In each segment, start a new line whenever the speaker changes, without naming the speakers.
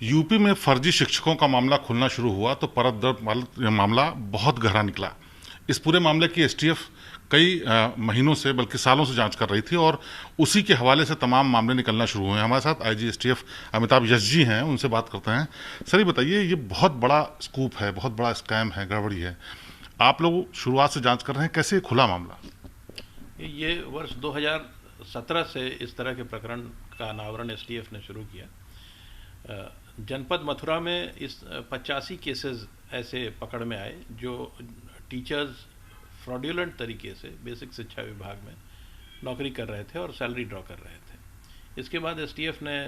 UP में फर्जी शिक्षकों का मामला खुलना शुरू हुआ तो परत दर्द मामला बहुत गहरा निकला। इस पूरे मामले की एसटीएफ कई महीनों से बल्कि सालों से जांच कर रही थी और उसी के हवाले से तमाम मामले निकलना शुरू हुए हैं। हमारे साथ आईजी एसटीएफ अमिताभ यश जी हैं, उनसे बात करते हैं। सर ये बताइए, ये बहुत बड़ा स्कूप है, बहुत बड़ा स्कैम है, गड़बड़ी है। आप लोग शुरुआत से जांच कर रहे हैं, कैसे खुला मामला?
ये वर्ष 2017 से इस तरह के प्रकरण का अनावरण एसटीएफ ने शुरू किया। जनपद मथुरा में इस 85 केसेस ऐसे पकड़ में आए जो टीचर्स फ्रॉड्यूलेंट तरीके से बेसिक शिक्षा विभाग में नौकरी कर रहे थे और सैलरी ड्रॉ कर रहे थे। इसके बाद एसटीएफ ने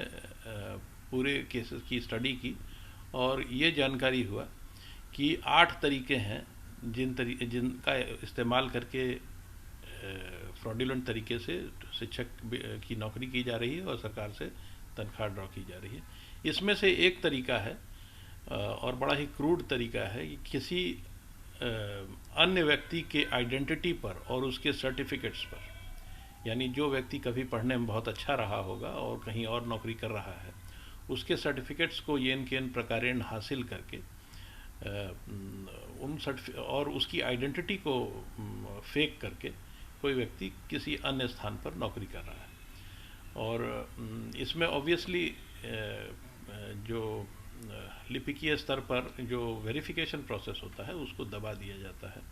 पूरे केसेस की स्टडी की और ये जानकारी हुआ कि 8 तरीके हैं जिनका इस्तेमाल करके फ्रॉड्यूलेंट तरीके से शिक्षक की नौकरी की जा रही है और सरकार से तनख्वाह ड्रॉ की जा रही है। इसमें से एक तरीका है और बड़ा ही क्रूड तरीका है कि किसी अन्य व्यक्ति के आइडेंटिटी पर और उसके सर्टिफिकेट्स पर, यानी जो व्यक्ति कभी पढ़ने में बहुत अच्छा रहा होगा और कहीं और नौकरी कर रहा है, उसके सर्टिफिकेट्स को येन केन प्रकारेण हासिल करके और उसकी आइडेंटिटी को फेक करके कोई व्यक्ति किसी अन्य स्थान पर नौकरी कर रहा है। और इसमें ऑब्वियसली जो लिपिकीय स्तर पर जो वेरिफिकेशन प्रोसेस होता है उसको दबा दिया जाता है।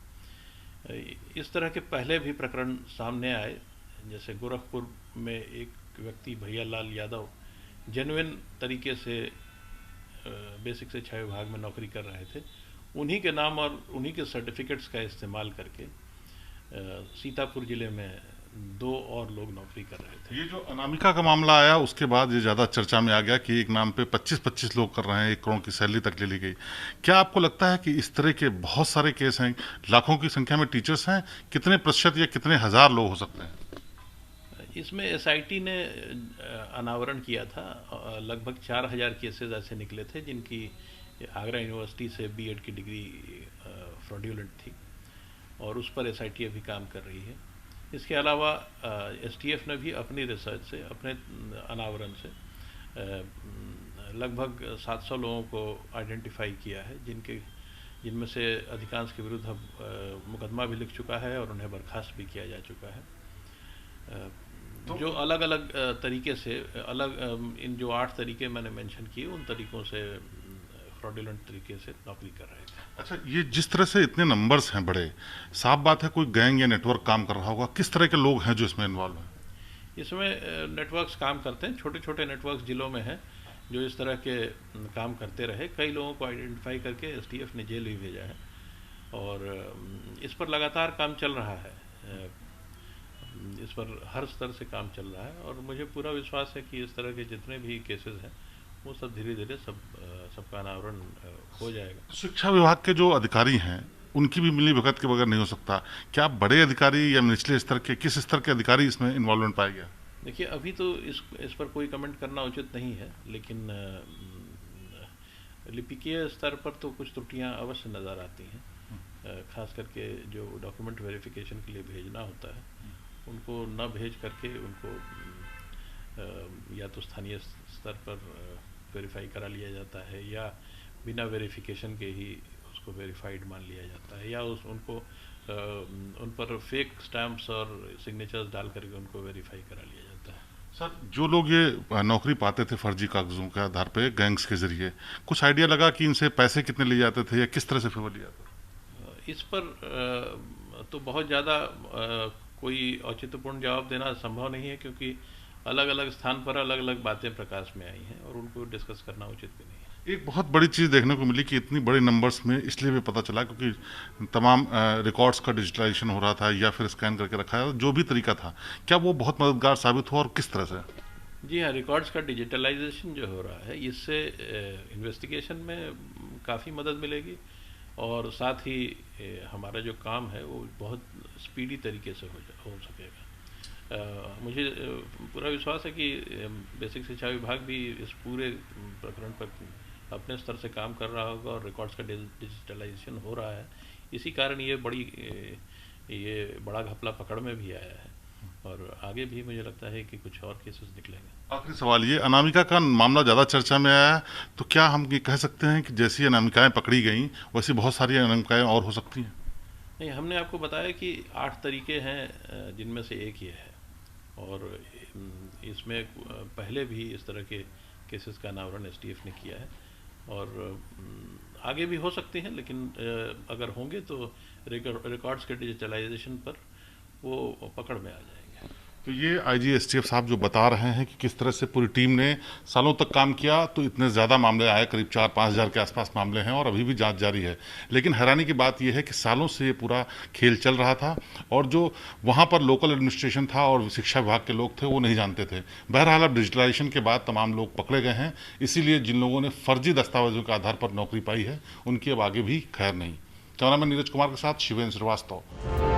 इस तरह के पहले भी प्रकरण सामने आए, जैसे गोरखपुर में एक व्यक्ति भैयालाल यादव जेन्युइन तरीके से बेसिक शिक्षा विभाग में नौकरी कर रहे थे। उन्हीं के नाम और उन्हीं के सर्टिफिकेट्स का इस्तेमाल करके सीतापुर जिले में 2 और लोग नौकरी कर रहे थे।
ये जो अनामिका का मामला आया उसके बाद ये ज़्यादा चर्चा में आ गया कि एक नाम पे 25-25 लोग कर रहे हैं, 1 करोड़ की सैलरी तक ले ली गई। क्या आपको लगता है कि इस तरह के बहुत सारे केस हैं, लाखों की संख्या में टीचर्स हैं, कितने प्रतिशत या कितने हजार लोग हो सकते हैं?
इसमें एसआईटी ने अनावरण किया था। लगभग 4000 केसेस ऐसे निकले थे जिनकी आगरा यूनिवर्सिटी से बीएड की डिग्री फ्रॉड्यूलेंट थी और उस पर एसआईटी अभी काम कर रही है। इसके अलावा एसटीएफ ने भी अपनी रिसर्च से, अपने अनावरण से लगभग 700 लोगों को आइडेंटिफाई किया है जिनमें से अधिकांश के विरुद्ध अब मुकदमा भी लिख चुका है और उन्हें बर्खास्त भी किया जा चुका है। जो अलग अलग तरीके से इन जो 8 तरीके मैंने मेंशन किए उन तरीकों से फ्रॉडुलेंट तरीके से नौकरी कर रहे थे।
अच्छा, ये जिस तरह से इतने नंबर्स हैं बड़े, साफ बात है कोई गैंग या नेटवर्क काम कर रहा होगा। किस तरह के लोग हैं जो इसमें इन्वॉल्व हैं?
इसमें नेटवर्क्स काम करते हैं, छोटे छोटे नेटवर्क्स जिलों में हैं जो इस तरह के काम करते रहे। कई लोगों को आइडेंटिफाई करके एसटीएफ ने जेल भी भेजा है और इस पर लगातार काम चल रहा है। इस पर हर स्तर से काम चल रहा है और मुझे पूरा विश्वास है कि इस तरह के जितने भी केसेस हैं वो सब धीरे धीरे सबका अनावरण हो जाएगा।
शिक्षा विभाग के जो अधिकारी हैं उनकी भी मिली भगत के बगैर नहीं हो सकता। क्या बड़े अधिकारी या निचले स्तर के, किस स्तर के अधिकारी इसमें इन्वॉल्वमेंट पाया गया?
देखिए, अभी तो इस पर कोई कमेंट करना उचित नहीं है, लेकिन लिपिकीय स्तर पर तो कुछ त्रुटियां अवश्य नज़र आती हैं। खास करके जो डॉक्यूमेंट वेरिफिकेशन के लिए भेजना होता है उनको न भेज करके उनको या तो स्थानीय स्तर पर वेरीफाई करा लिया जाता है या बिना वेरिफिकेशन के ही उसको वेरीफाइड मान लिया जाता है या उन पर फेक स्टैम्प्स और सिग्नेचर्स डाल करके उनको वेरीफाई करा लिया जाता है।
सर, जो लोग ये नौकरी पाते थे फर्जी कागजों के आधार पे गैंग्स के जरिए, कुछ आइडिया लगा कि इनसे पैसे कितने लिए जाते थे या किस तरह से फेवर लिया था?
इस पर तो बहुत ज़्यादा कोई औचित्यपूर्ण जवाब देना संभव नहीं है, क्योंकि अलग अलग स्थान पर अलग अलग बातें प्रकाश में आई हैं और उनको डिस्कस करना उचित भी नहीं है।
एक बहुत बड़ी चीज़ देखने को मिली कि इतनी बड़े नंबर्स में इसलिए भी पता चला क्योंकि तमाम रिकॉर्ड्स का डिजिटलाइजेशन हो रहा था या फिर स्कैन करके रखा है, जो भी तरीका था। क्या वो बहुत मददगार साबित हुआ और किस तरह से?
जी हाँ, रिकॉर्ड्स का डिजिटलाइजेशन जो हो रहा है इससे इन्वेस्टिगेशन में काफ़ी मदद मिलेगी और साथ ही हमारा जो काम है वो बहुत स्पीडी तरीके से हो सकेगा। मुझे पूरा विश्वास है कि बेसिक शिक्षा विभाग भी इस पूरे प्रकरण पर अपने स्तर से काम कर रहा होगा और रिकॉर्ड्स का डिजिटलाइजेशन हो रहा है। इसी कारण ये बड़ा घपला पकड़ में भी आया है। और आगे भी मुझे लगता है कि कुछ और केसेस निकलेंगे।
आखिरी सवाल ये, अनामिका का मामला ज़्यादा चर्चा में आया है, तो क्या हम ये कह सकते हैं कि जैसी अनामिकाएं पकड़ी गई वैसी बहुत सारी अनामिकाएं और हो सकती हैं?
नहीं, हमने आपको बताया कि 8 तरीके हैं जिनमें से एक ये है, और इसमें पहले भी इस तरह के केसेस का अनावरण एसटीएफ ने किया है, और आगे भी हो सकते हैं, लेकिन अगर होंगे तो रिकॉर्ड्स के डिजिटलाइजेशन पर वो पकड़ में आ जाएंगे।
तो ये आईजी एसटीएफ साहब जो बता रहे हैं कि किस तरह से पूरी टीम ने सालों तक काम किया, तो इतने ज़्यादा मामले आए, करीब 4-5 हज़ार के आसपास मामले हैं और अभी भी जांच जारी है। लेकिन हैरानी की बात यह है कि सालों से ये पूरा खेल चल रहा था और जो वहाँ पर लोकल एडमिनिस्ट्रेशन था और शिक्षा विभाग के लोग थे वो नहीं जानते थे। बहरहाल अब डिजिटलाइजेशन के बाद तमाम लोग पकड़े गए हैं, इसीलिए जिन लोगों ने फर्जी दस्तावेजों के आधार पर नौकरी पाई है उनकी अब आगे भी खैर नहीं। कैमरामैन नीरज कुमार के साथ शिवेंद्र श्रीवास्तव।